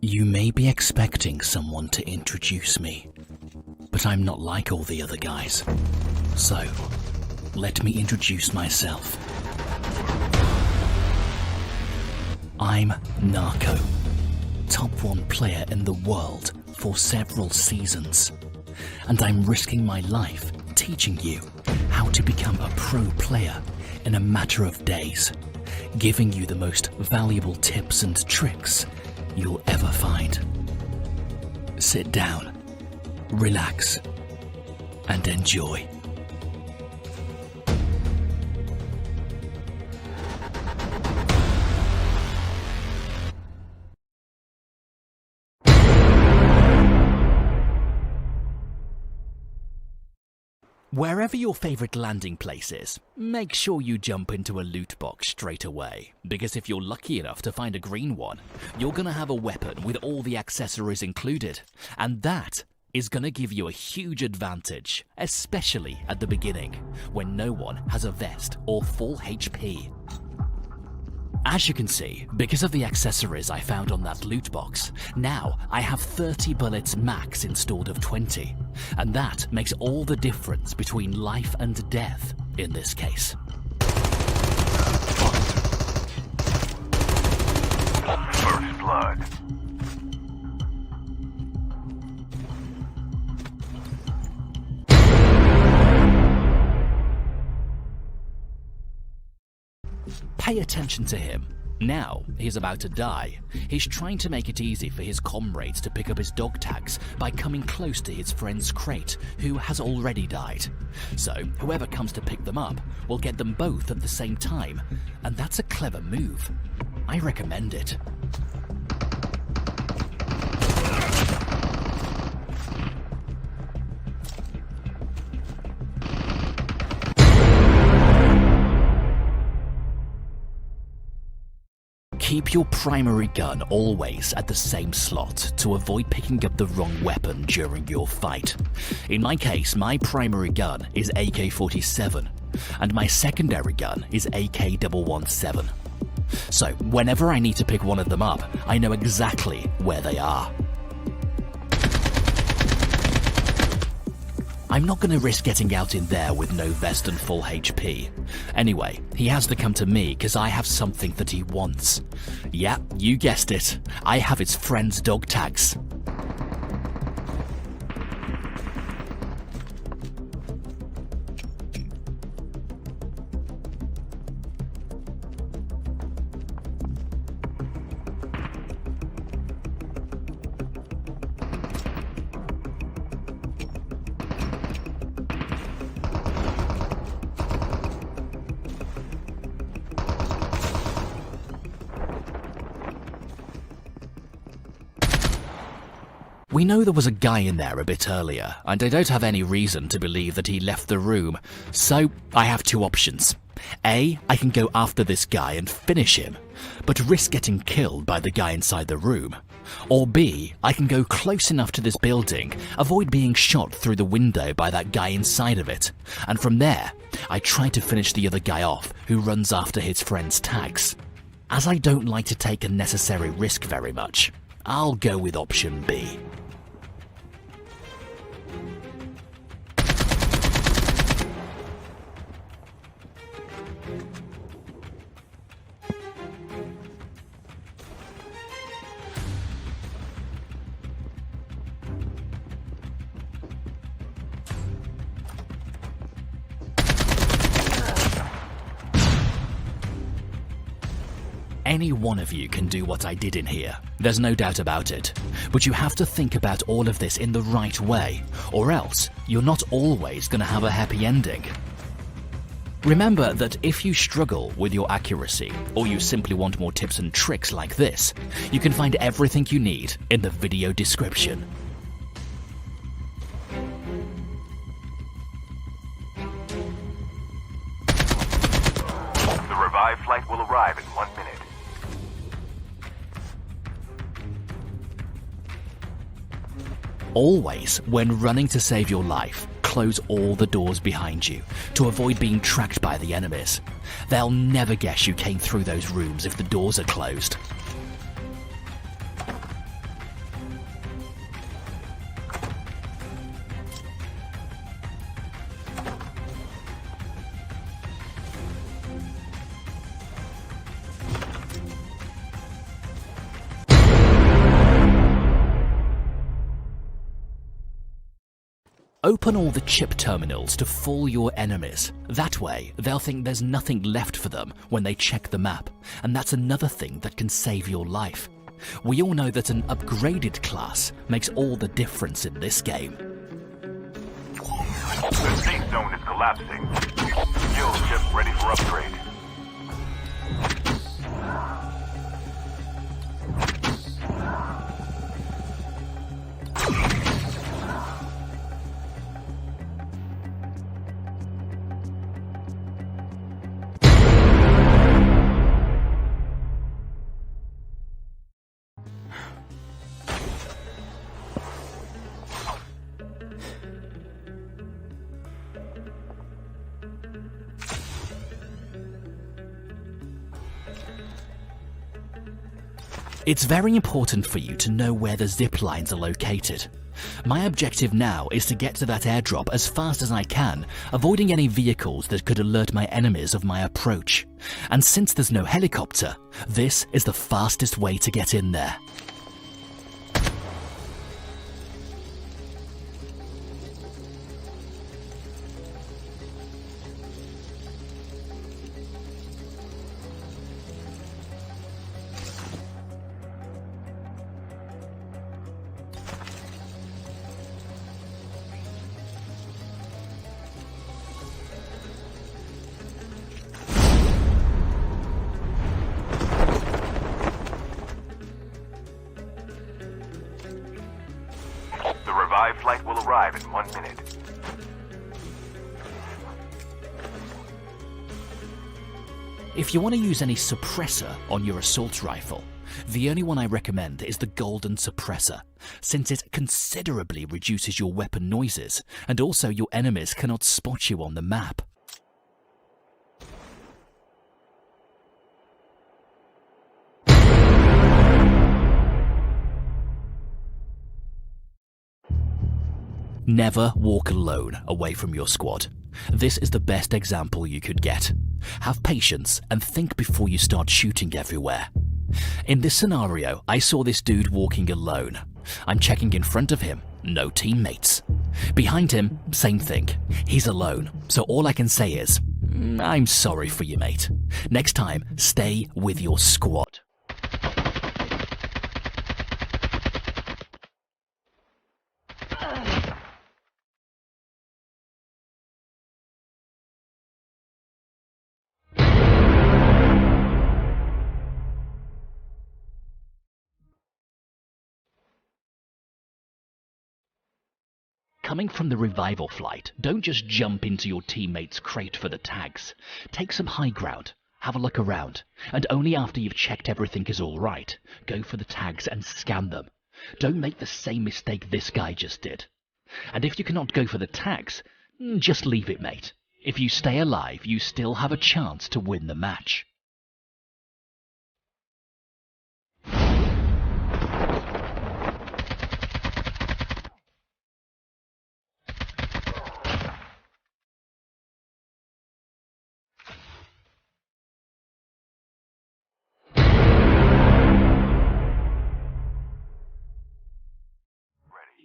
You may be expecting someone to introduce me, but I'm not like all the other guys. So, let me introduce myself. I'm Narco, top 1 player in the world for several seasons, and I'm risking my life teaching you how to become a pro player in a matter of days, giving you the most valuable tips and tricks you'll ever find. Sit down, relax, and enjoy. Wherever your favorite landing place is, make sure you jump into a loot box straight away, because if you're lucky enough to find a green one, you're gonna have a weapon with all the accessories included, and that is gonna give you a huge advantage, especially at the beginning, when no one has a vest or full HP. As you can see, because of the accessories I found on that loot box, now I have 30 bullets max instead of 20, and that makes all the difference between life and death in this case. First blood. Pay attention to him. Now he's about to die. He's trying to make it easy for his comrades to pick up his dog tags by coming close to his friend's crate, who has already died. So whoever comes to pick them up will get them both at the same time, and that's a clever move. I recommend it. Keep your primary gun always at the same slot to avoid picking up the wrong weapon during your fight. In my case, my primary gun is AK-47, and my secondary gun is AK-117. So whenever I need to pick one of them up, I know exactly where they are. I'm not going to risk getting out in there with no vest and full HP. Anyway, he has to come to me because I have something that he wants. Yeah, you guessed it. I have his friend's dog tags. We know there was a guy in there a bit earlier, and I don't have any reason to believe that he left the room, so I have two options. A, I can go after this guy and finish him, but risk getting killed by the guy inside the room. Or B, I can go close enough to this building, avoid being shot through the window by that guy inside of it, and from there, I try to finish the other guy off who runs after his friend's tags. As I don't like to take unnecessary risk very much, I'll go with option B. Any one of you can do what I did in here, there's no doubt about it, but you have to think about all of this in the right way, or else you're not always going to have a happy ending. Remember that if you struggle with your accuracy, or you simply want more tips and tricks like this, you can find everything you need in the video description. The revived flight will arrive in 1 minute. Always, when running to save your life, close all the doors behind you to avoid being tracked by the enemies. They'll never guess you came through those rooms if the doors are closed. Open all the chip terminals to fool your enemies. That way, they'll think there's nothing left for them when they check the map, and that's another thing that can save your life. We all know that an upgraded class makes all the difference in this game. The safe zone is collapsing. Kill ship ready for upgrade. It's very important for you to know where the zip lines are located. My objective now is to get to that airdrop as fast as I can, avoiding any vehicles that could alert my enemies of my approach. And since there's no helicopter, this is the fastest way to get in there. Revived flight will arrive in 1 minute. If you want to use any suppressor on your assault rifle, the only one I recommend is the Golden Suppressor, since it considerably reduces your weapon noises, and also your enemies cannot spot you on the map. Never walk alone away from your squad. This is the best example you could get. Have patience and think before you start shooting everywhere. In this scenario, I saw this dude walking alone. I'm checking in front of him, no teammates. Behind him, same thing. He's alone, so all I can say is, I'm sorry for you, mate. Next time, stay with your squad. Coming from the revival flight, don't just jump into your teammate's crate for the tags. Take some high ground, have a look around, and only after you've checked everything is alright, go for the tags and scan them. Don't make the same mistake this guy just did. And if you cannot go for the tags, just leave it, mate. If you stay alive, you still have a chance to win the match.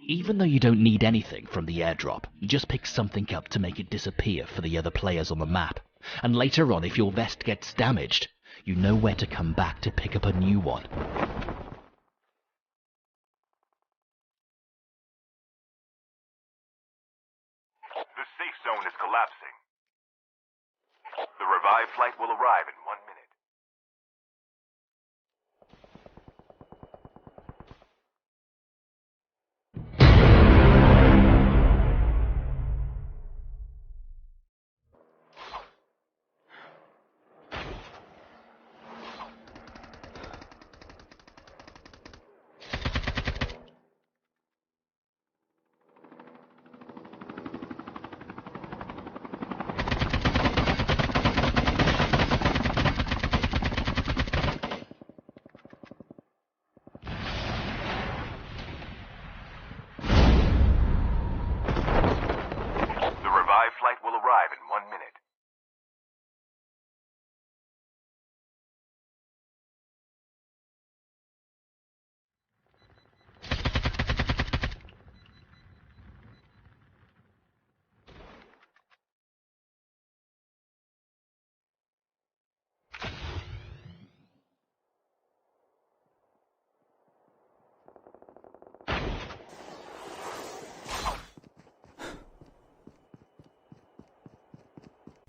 Even though you don't need anything from the airdrop, just pick something up to make it disappear for the other players on the map. And later on, if your vest gets damaged, you know where to come back to pick up a new one. The safe zone is collapsing. The revived flight will arrive in 1 minute.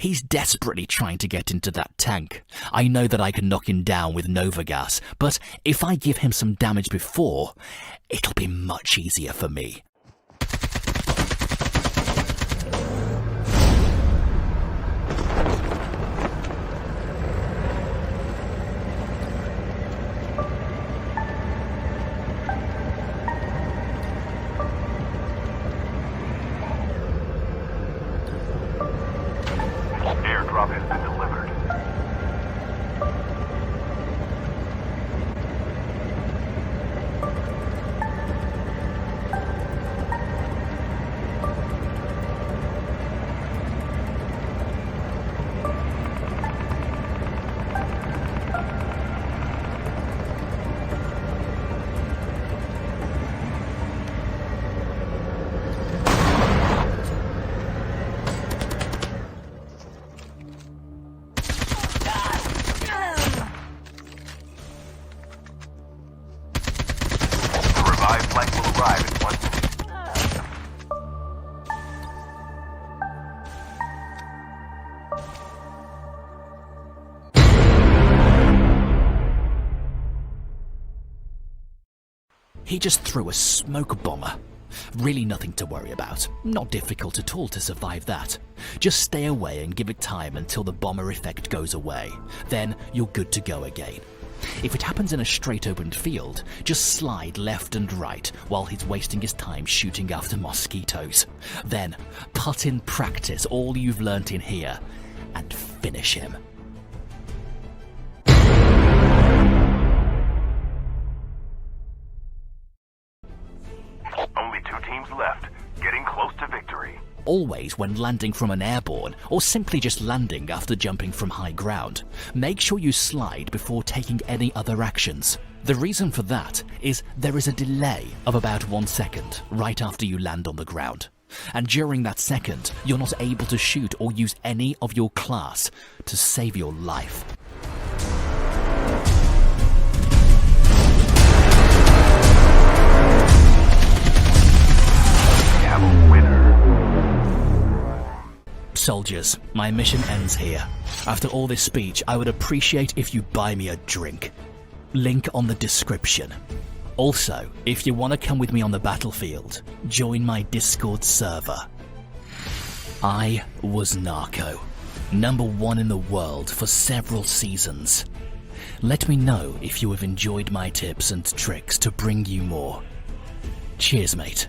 He's desperately trying to get into that tank. I know that I can knock him down with Nova Gas, but if I give him some damage before, it'll be much easier for me. Airdrop has been delivered. Flight will arrive in 1 minute. He just threw a smoke bomber. Really nothing to worry about. Not difficult at all to survive that. Just stay away and give it time until the bomber effect goes away. Then you're good to go again. If it happens in a straight open field, just slide left and right while he's wasting his time shooting after mosquitoes. Then put in practice all you've learnt in here and finish him. Only 2 teams left, getting close to victory. Always when landing from an airborne, or simply just landing after jumping from high ground, make sure you slide before taking any other actions. The reason for that is there is a delay of about 1 second right after you land on the ground. And during that second, you're not able to shoot or use any of your class to save your life. Soldiers, my mission ends here. After all this speech, I would appreciate if you buy me a drink. Link on the description. Also, if you want to come with me on the battlefield, join my Discord server. I was Narco, #1 in the world for several seasons. Let me know if you have enjoyed my tips and tricks to bring you more. Cheers, mate.